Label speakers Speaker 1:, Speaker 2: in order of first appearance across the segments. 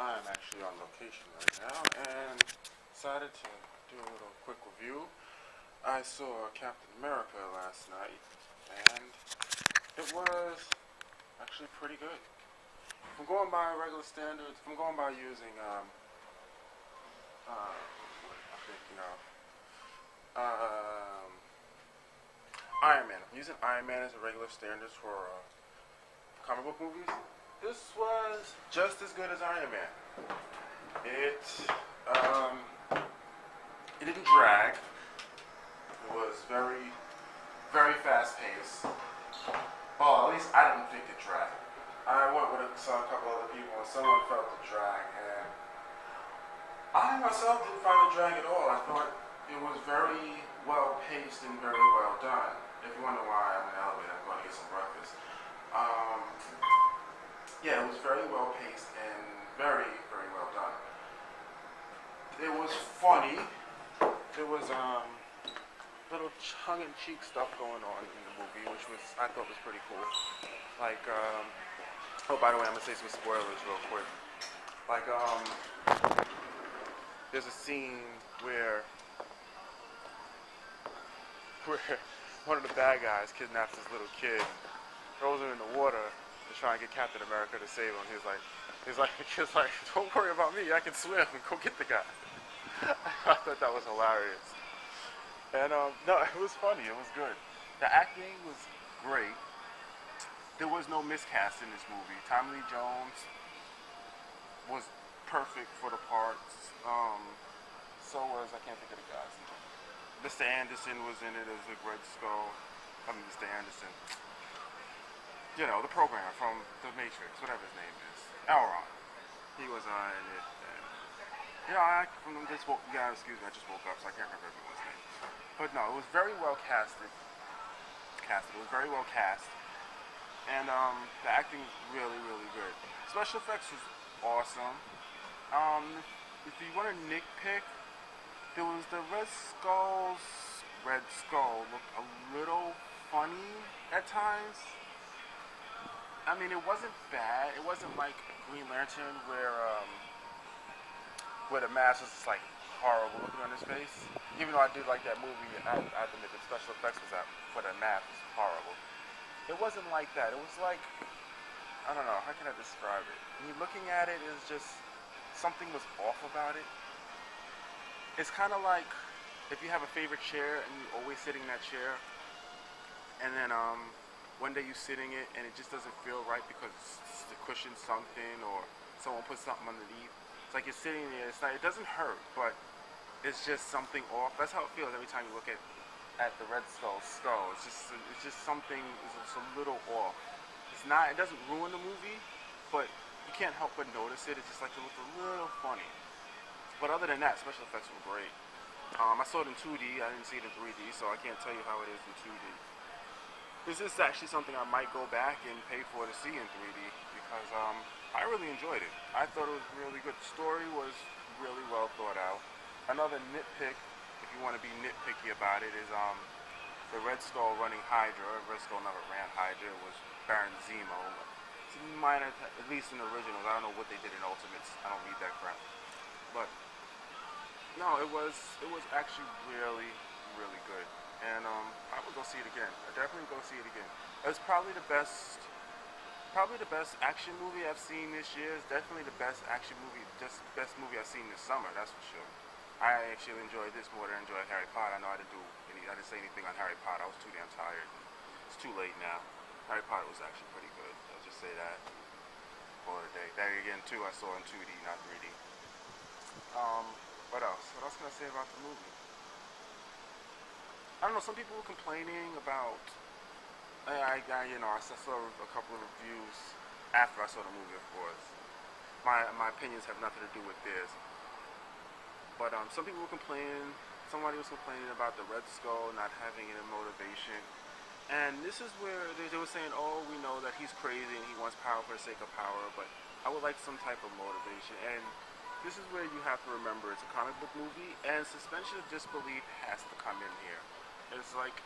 Speaker 1: I'm actually on location right now and decided to do a little quick review. I saw Captain America last night and it was actually pretty good. If I'm going by regular standards, if I'm going by using what am I thinking of? Iron Man. I'm using Iron Man as a regular standards for comic book movies. This was just as good as Iron Man. It didn't drag. It was very, very fast paced. Well, at least I didn't think it dragged. I went with saw a couple other people and someone felt the drag, and I myself didn't find the drag at all. I thought it was very well paced and very well done. If you wonder why I'm in the elevator, I'm going to get some breakfast. Yeah, it was very well paced and very, very well done. It was funny. There was little tongue-in-cheek stuff going on in the movie, which I thought was pretty cool. Like, oh, by the way, I'm gonna say some spoilers real quick. Like, there's a scene where one of the bad guys kidnaps this little kid, throws him in the water to try and get Captain America to save him. He's like, don't worry about me, I can swim. Go get the guy. I thought that was hilarious. And no, it was funny. It was good. The acting was great. There was no miscast in this movie. Tommy Lee Jones was perfect for the parts. So was, I can't think of the guy's name. Mr. Anderson was in it as a Red Skull. I mean, Mr. Anderson. You know, the programmer from The Matrix, whatever his name is. Elron. He was in it. And, you know, excuse me, I just woke up, so I can't remember everyone's name. But no, it was very well casted. It was very well cast. And the acting was really, really good. Special effects was awesome. If you want to nitpick, there was the Red Skull looked a little funny at times. I mean, it wasn't bad. It wasn't like Green Lantern where the mask was just like horrible looking on his face. Even though I did like that movie, I admit the special effects for that mask was horrible. It wasn't like that. It was like, I don't know, how can I describe it? When you're looking at it, it's just something was off about it. It's kind of like if you have a favorite chair and you always sit in that chair, and then one day you sitting it and it just doesn't feel right because the cushion sunk in or someone put something underneath. It's like you're sitting there. It doesn't hurt, but it's just something off. That's how it feels every time you look at the Red Skull. It's just something is just a little off. It doesn't ruin the movie, but you can't help but notice it. It's just like it looks a little funny. But other than that, special effects were great. I saw it in 2D. I didn't see it in 3D, so I can't tell you how it is in 2D. This is actually something I might go back and pay for to see in 3D because I really enjoyed it. I thought it was really good. The story was really well thought out. Another nitpick, if you want to be nitpicky about it, is the Red Skull running Hydra. Red Skull never ran Hydra. It was Baron Zemo. It's minor, at least in the originals. I don't know what they did in Ultimates. I don't read that crap. But no, it was actually really, really good. And I would go see it again. I definitely go see it again. It's probably the best action movie I've seen this year. It's definitely the best action movie, just the best movie I've seen this summer, that's for sure. I actually enjoyed this more than I enjoyed Harry Potter. I know I didn't say anything on Harry Potter. I was too damn tired. It's too late now. Harry Potter was actually pretty good. I'll just say that for the day. That again too, I saw in 2D, not 3D. What else? What else can I say about the movie? I don't know, some people were complaining about, I saw a couple of reviews after I saw the movie, of course. My opinions have nothing to do with theirs. But some people were complaining, somebody was complaining about the Red Skull not having any motivation. And this is where they were saying, oh, we know that he's crazy and he wants power for the sake of power, but I would like some type of motivation. And this is where you have to remember it's a comic book movie, and suspension of disbelief has to come in here. It's like,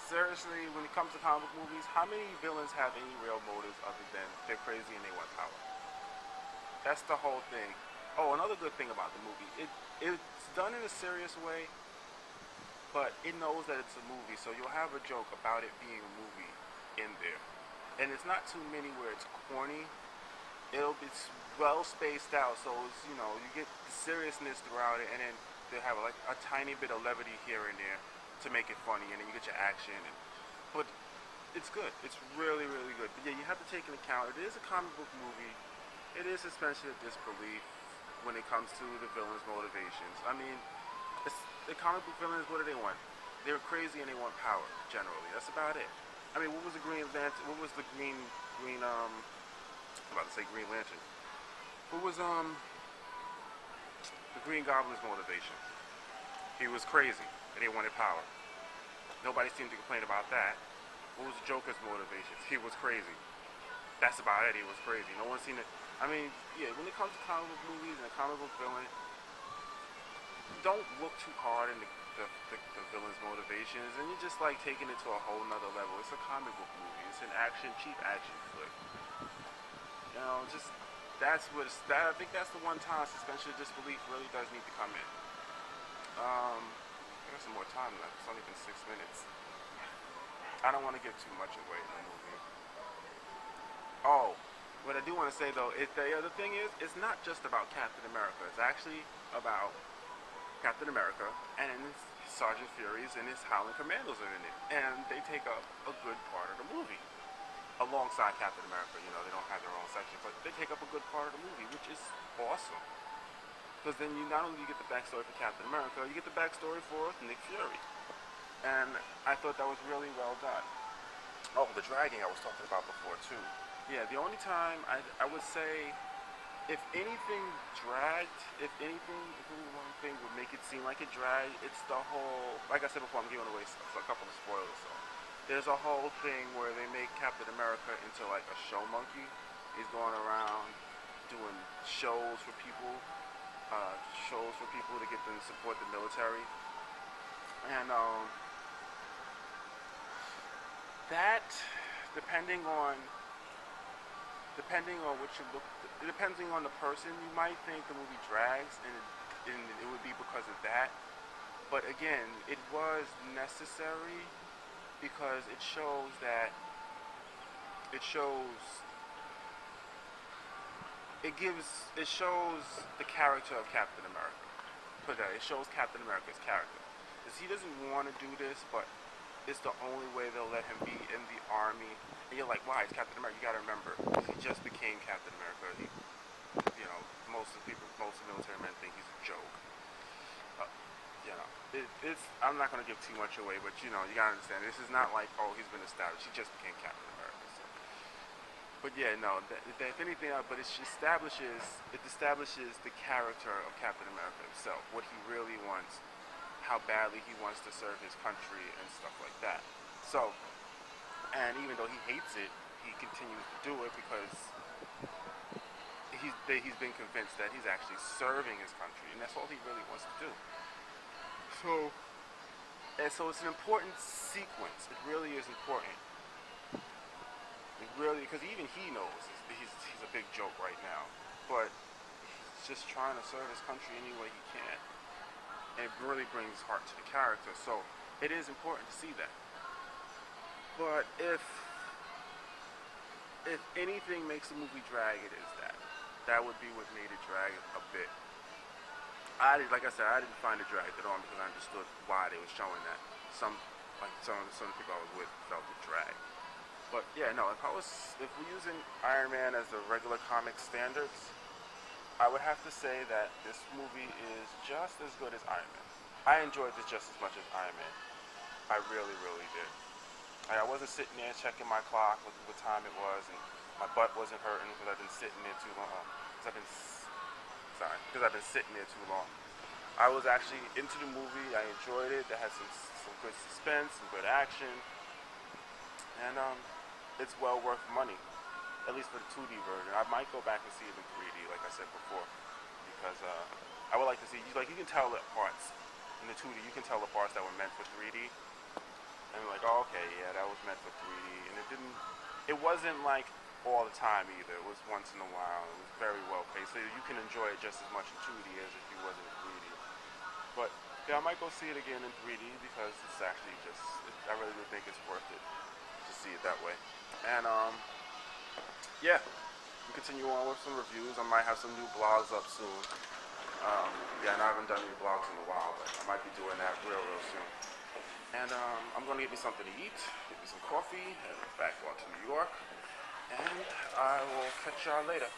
Speaker 1: seriously, when it comes to comic book movies, how many villains have any real motives other than they're crazy and they want power? That's the whole thing. Oh, another good thing about the movie, it's done in a serious way, but it knows that it's a movie, so you'll have a joke about it being a movie in there, and it's not too many where it's corny. It'll be well spaced out, so it's, you get the seriousness throughout it, and then they have like a tiny bit of levity here and there to make it funny, and then you get your action. But it's good. It's really, really good. But yeah, you have to take into account it is a comic book movie. It is suspension of disbelief when it comes to the villain's motivations. I mean, the comic book villains. What do they want? They're crazy and they want power. Generally, that's about it. I mean, what was the Green Lantern? What was the green? I'm about to say Green Lantern. What was the Green Goblin's motivation? He was crazy and he wanted power. Nobody seemed to complain about that. What was the Joker's motivations? He was crazy. That's about it. He was crazy. No one seen it. I mean, yeah. When it comes to comic book movies and a comic book villain, don't look too hard in the villain's motivations, and you're just like taking it to a whole nother level. It's a comic book movie. It's an cheap action flick. Just I think that's the one time suspension of disbelief really does need to come in. I got some more time left. It's only been 6 minutes. I don't want to give too much away in the movie. Oh, what I do want to say though is the other thing is it's not just about Captain America. It's actually about Captain America and Sergeant Fury's and his Howling Commandos are in it, and they take up a good part of the movie. Alongside Captain America, they don't have their own section, but they take up a good part of the movie, which is awesome. Because then you not only get the backstory for Captain America, you get the backstory for Nick Fury. And I thought that was really well done. Oh, the dragging I was talking about before too. Yeah, the only time I would say, if anything dragged, if any one thing would make it seem like it dragged, it's the whole, like I said before, I'm giving away a couple of spoilers, so. There's a whole thing where they make Captain America into like a show monkey. He's going around doing shows for people to get them to support the military. And that, depending on what you look, depending on the person, you might think the movie drags, and it would be because of that. But again, it was necessary. Because it shows the character of Captain America. It shows Captain America's character. Because he doesn't want to do this, but it's the only way they'll let him be in the army. And you're like, why? It's Captain America. You gotta remember, he just became Captain America. Most military men think he's a joke. I'm not going to give too much away, but you gotta understand, this is not like, oh, he's been established, he just became Captain America. So. But yeah, no, if anything else, but it establishes the character of Captain America himself, what he really wants, how badly he wants to serve his country and stuff like that. So, and even though he hates it, he continues to do it because he's been convinced that he's actually serving his country, and that's all he really wants to do. So it's an important sequence. It really is important. It really, because even he knows he's a big joke right now, but he's just trying to serve his country any way he can. And it really brings heart to the character. So it is important to see that. But if anything makes the movie drag, it is that. That would be what made it drag a bit. Like I said, I didn't find it dragged at all because I understood why they were showing that. Some people I was with felt it dragged. But yeah, no, if we're using Iron Man as the regular comic standards, I would have to say that this movie is just as good as Iron Man. I enjoyed this just as much as Iron Man. I really, really did. I wasn't sitting there checking my clock, what time it was, and my butt wasn't hurting because I've been sitting there too long. Because I've been sitting there too long. I was actually into the movie. I enjoyed it. It had some good suspense, some good action, and it's well worth money, at least for the 2D version. I might go back and see it in 3D, like I said before, because I would like to see. You can tell the parts in the 2D. You can tell the parts that were meant for 3D, and like, oh, okay, yeah, that was meant for 3D, and it wasn't like all the time either. It was once in a while. It was very well paced, so you can enjoy it just as much in 2D as if you was in 3D. But yeah, I might go see it again in 3D because it's actually just, I really do think it's worth it to see it that way. And yeah, we continue on with some reviews. I might have some new blogs up soon. Yeah, and I haven't done any blogs in a while, but I might be doing that real soon. And I'm going to get me something to eat, get me some coffee, and back on to New York. And I will catch y'all later.